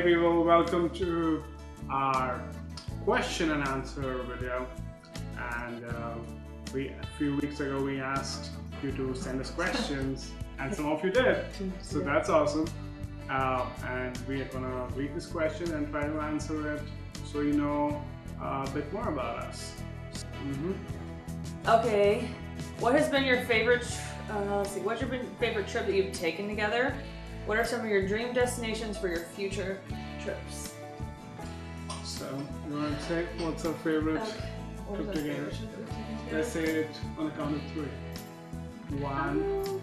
people, welcome to our question and answer video. And a few weeks ago we asked you to send us questions and some of you did, so that's awesome. And we are gonna read this question and try to answer it so you know a bit more about us. Okay, what has been your favorite, what's your favorite trip that you've taken together? What are some of your dream destinations for your future trips? So, you want to say what's our favorite trip together? Let's say it on the count of 3. 1,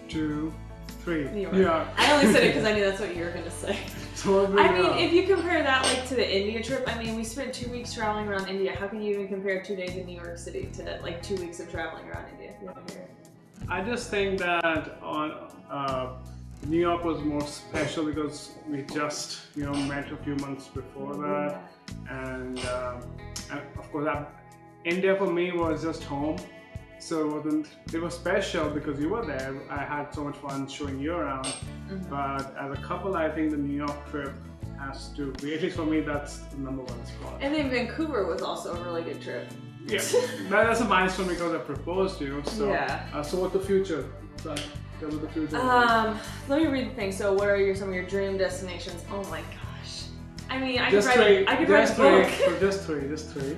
2, 3. New York. Yeah. I only said it because I knew that's what you were gonna say. Totally. I mean, if you compare that like to the India trip, I mean, we spent 2 weeks traveling around India. How can you even compare 2 days in New York City to like 2 weeks of traveling around India? I just think that on New York was more special because we just met a few months before that, and of course India for me was just home, so it was special because you were there. I had so much fun showing you around, but as a couple I think the New York trip has to be, at least for me, that's the #1 spot. And then Vancouver was also a really good trip. Yeah, that's a milestone because I proposed to you. So yeah. So what's the future? Let me read the thing. So what are some of your dream destinations? Oh my gosh. I mean, I could write a book. Just three.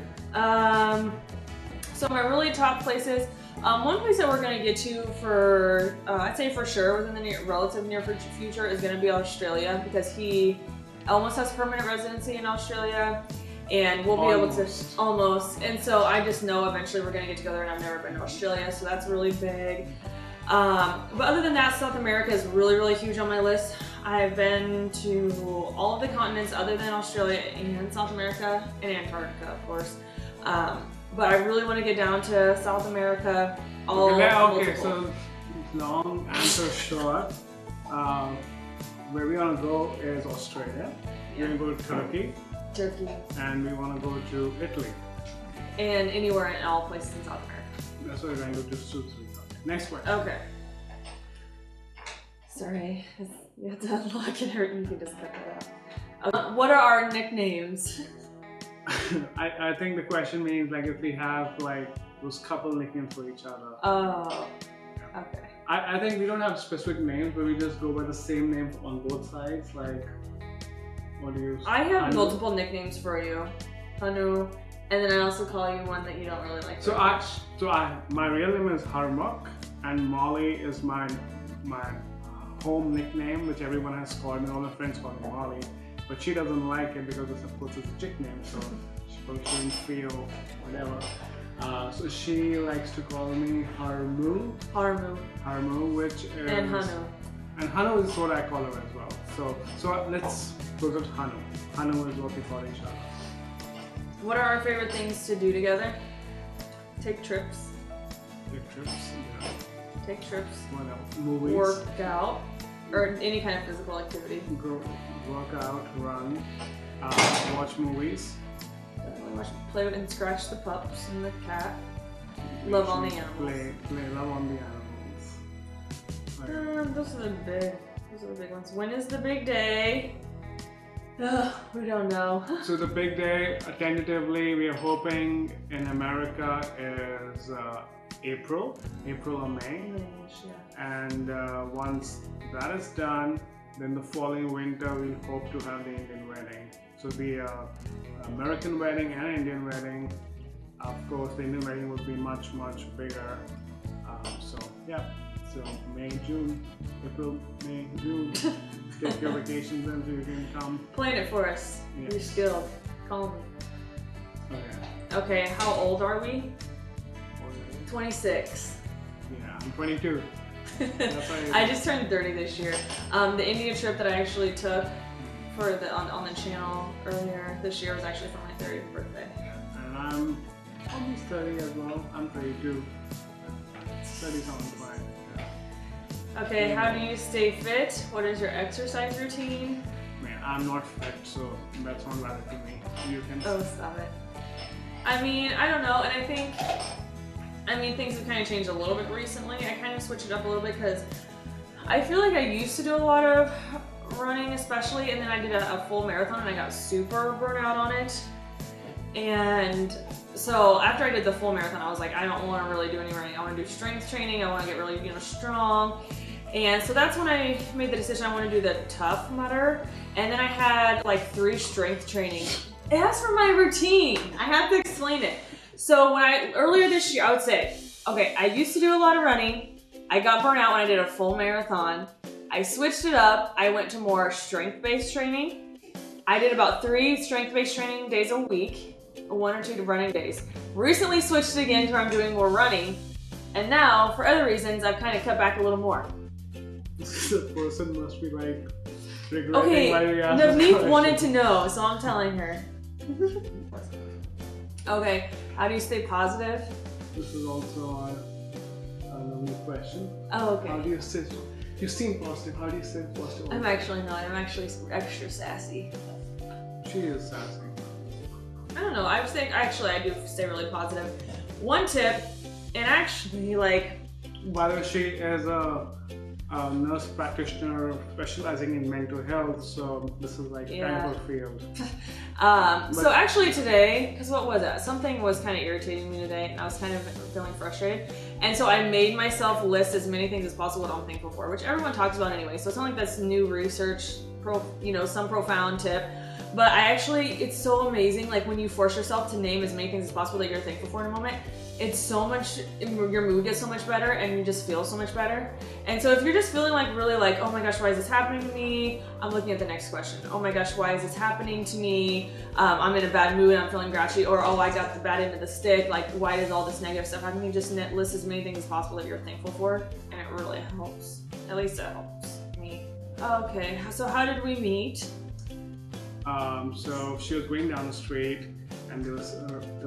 So my really top places, one place that we're going to get to for, I'd say for sure within the relative near future is going to be Australia, because he almost has permanent residency in Australia, and we'll be able to, and so I just know eventually we're going to get together, and I've never been to Australia, so that's really big. But other than that, South America is really, really huge on my list. I've been to all of the continents other than Australia and South America, and Antarctica, of course. But I really want to get down to South America. Okay, so long answer short. Where we want to go is Australia. We're going to go to Turkey. And we want to go to Italy. And anywhere in all places in South America. That's what we're going to go to Suits. Next question. Okay. Sorry, you have to unlock it, or you can just cut that out. What are our nicknames? I think the question means like if we have like those couple nicknames for each other. Oh, okay. I think we don't have specific names, but we just go by the same name on both sides. Like, what do you? I have multiple nicknames for you, Hanu, and then I also call you one that you don't really like. My real name is Harmuk, and Molly is my home nickname, which everyone has called me. All my friends call me Molly, but she doesn't like it because of course it's a chick name, so she probably shouldn't feel whatever. So she likes to call me Harmu, which is and Hanu. And Hanu is what I call her as well. So let's go to Hanu. Hanu is what we call each other. What are our favorite things to do together? Take trips. Yeah. Take trips. What else? Movies. Work out. Or any kind of physical activity. Work out, run, watch movies. Definitely play with and scratch the pups and the cat. Love on the animals. Play love on the animals. Those are the big ones. When is the big day? We don't know. So the big day, tentatively, we are hoping in America is April or May. And once that is done, then the following winter we'll hope to have the Indian wedding. So the American wedding and Indian wedding. Of course, the Indian wedding will be much bigger. So May, June, April, May, June. Take your vacations and so you can come. Plan it for us. Yes. You're skilled. Call me. Okay, how old are we? 26. Yeah, I'm 22. I just turned 30 this year. The India trip that I actually took for on the channel earlier this year was actually for my 30th birthday. And I'm almost 30 as well. I'm 32. 30 sounds fine. Okay, how do you stay fit? What is your exercise routine? Man, I'm not fit, so that's not valid to me. You can. Oh, stop it. I mean, I don't know, and I think things have kind of changed a little bit recently. I kind of switched it up a little bit because I feel like I used to do a lot of running especially, and then I did a full marathon and I got super burnt out on it. And so after I did the full marathon, I was like, I don't want to really do any running. I want to do strength training. I want to get really, strong. And so that's when I made the decision I want to do the Tough Mudder. And then I had like 3 strength training. As for my routine, I have to explain it. So earlier this year, I would say, okay, I used to do a lot of running. I got burnt out when I did a full marathon. I switched it up. I went to more strength-based training. I did about 3 strength-based training days a week, 1 or 2 running days. Recently switched it again to where I'm doing more running. And now, for other reasons, I've kind of cut back a little more. The person must be like regretting why you asked Navneet wanted to know, so I'm telling her. Okay, how do you stay positive? This is also another question. Oh, okay. How do you stay? You seem positive. How do you stay positive? I'm actually not. I'm actually extra sassy. She is sassy. I don't know. I would say actually I do stay really positive. One tip, and actually like. By the way, she is a nurse practitioner specializing in mental health, so this is like kind of her field. So actually today, because what was it? Something was kind of irritating me today, and I was kind of feeling frustrated. And so I made myself list as many things as possible that I'm thankful for, which everyone talks about anyway. So it's not like that's new research, some profound tip. But it's so amazing, like when you force yourself to name as many things as possible that you're thankful for in a moment, it's so much, your mood gets so much better and you just feel so much better. And so if you're just feeling like really like, oh my gosh, why is this happening to me? I'm looking at the next question. Oh my gosh, why is this happening to me? I'm in a bad mood and I'm feeling grouchy, or oh, I got the bad end of the stick. Like, why does all this negative stuff happen to me? Just list as many things as possible that you're thankful for, and it really helps. At least it helps me. Okay, so how did we meet? So she was going down the street, and there was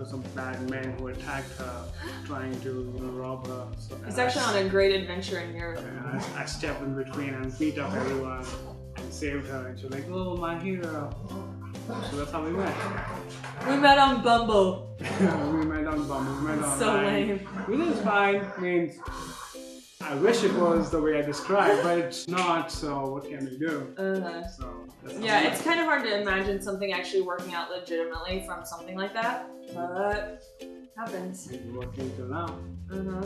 some bad men who attacked her, trying to rob her. So, it's actually on a great adventure in Europe. And I stepped in between and beat up everyone and saved her. And she was like, "Oh, my hero!" So that's how we met. We met on Bumble. We met on Bumble. We met online. So lame. Which is fine. I mean, I wish it was the way I described, but it's not, so what can we do? So yeah, it's kind of hard to imagine something actually working out legitimately from something like that, but it happens. It's working till now. Mm-hmm.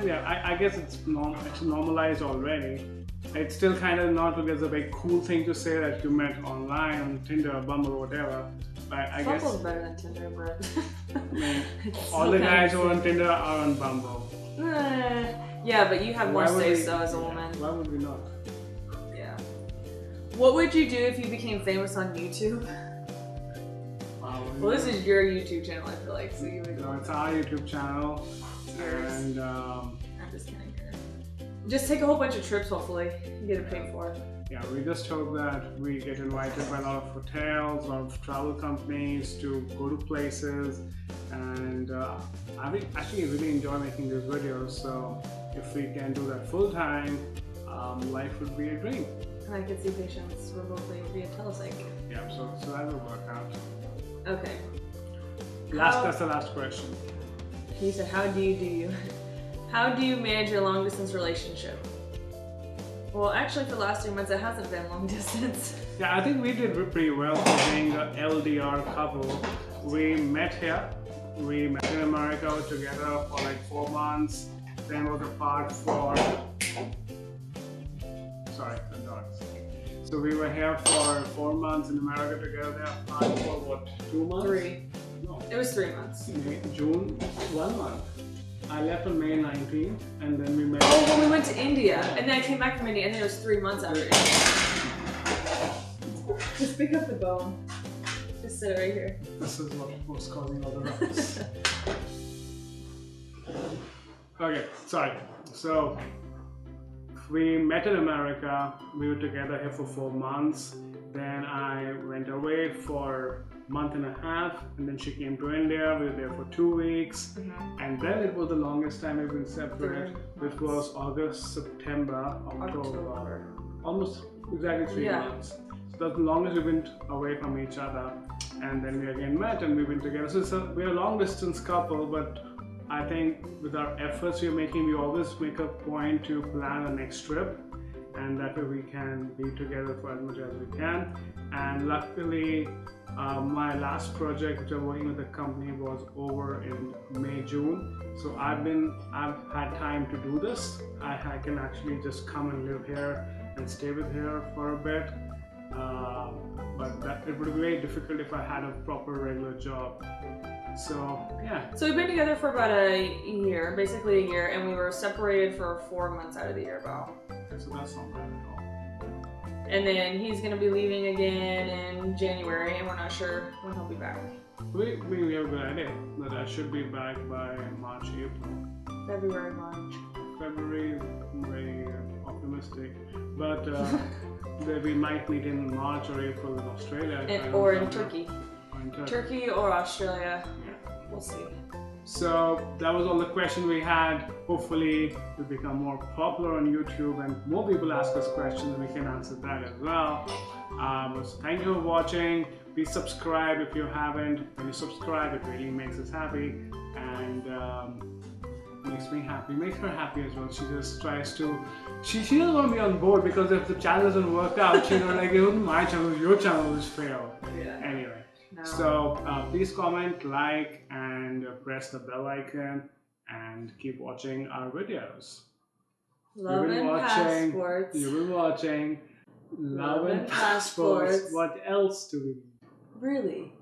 Yeah, I guess it's normalized already. It's still kind of not because of a cool thing to say that you met online on Tinder or Bumble or whatever. But I guess Bumble's better than Tinder, but I mean, all the guys who are on Tinder are on Bumble. Yeah, but you have more say-so as a woman. Why would we not? Yeah. What would you do if you became famous on YouTube? Well, this is your YouTube channel, I feel like, so you would. No, it's our YouTube channel. It's yours. And I'm just kidding. Just take a whole bunch of trips, hopefully, and get it paid for. Yeah, we just hope that we get invited by a lot of hotels, a lot of travel companies to go to places, and I actually really enjoy making these videos. So if we can do that full time, life would be a dream. And I could see patients remotely via telepsych. Yeah, so that will work out. Okay. That's the last question. He said, "How do you manage your long distance relationship?" Well, actually, for the last 2 months, it hasn't been long distance. Yeah, I think we did pretty well for being an LDR couple. We met here. We met in America together for like 4 months. Then was apart for. Sorry, the dogs. So we were here for 4 months in America together. Apart for what? 2 months? 3. No. It was 3 months. June, 1 month. I left on May 19th, and then we met. Oh, when we went to India, and then I came back from India, and then it was 3 months after India. Just pick up the bone. Just sit it right here. This is what was causing all the ruckus. Okay, sorry. So we met in America. We were together here for 4 months. Then I went away for month and a half, and then she came to India. We were there for 2 weeks, and then it was the longest time we've been separate, which was August, September, October. Almost exactly 3 months. So that's the longest we've been away from each other, and then we again met and we've been together. So we're a long distance couple, but I think with our efforts we're making, we always make a point to plan the next trip. and that way we can be together for as much as we can. And luckily, my last project, which I'm working with the company, was over in May, June. So I've had time to do this. I can actually just come and live here and stay with here for a bit. But it would be very difficult if I had a proper regular job. So yeah. So we've been together for about a year, basically a year, and we were separated for 4 months out of the year about. Okay, so that's not bad at all. And then he's gonna be leaving again in January, and we're not sure when he'll be back. We have a good idea that I should be back by March, April. February, March. February is very optimistic, but we might meet in March or April in Australia. Or in Turkey. Or in Turkey. Turkey or Australia. Yeah. We'll see. So that was all the questions we had. Hopefully we become more popular on YouTube and more people ask us questions and we can answer that as well. So thank you for watching. Please subscribe if you haven't. When you subscribe, it really makes us happy and makes me happy, makes her happy as well. She just tries to, she doesn't want to be on board because if the channel doesn't work out, she's not like, it wasn't my channel, your channel has failed. Yeah. Anyway. No. So please comment, like, and press the bell icon, and keep watching our videos. Love and Passports. You've been watching Love and Passports. What else do we need? Really?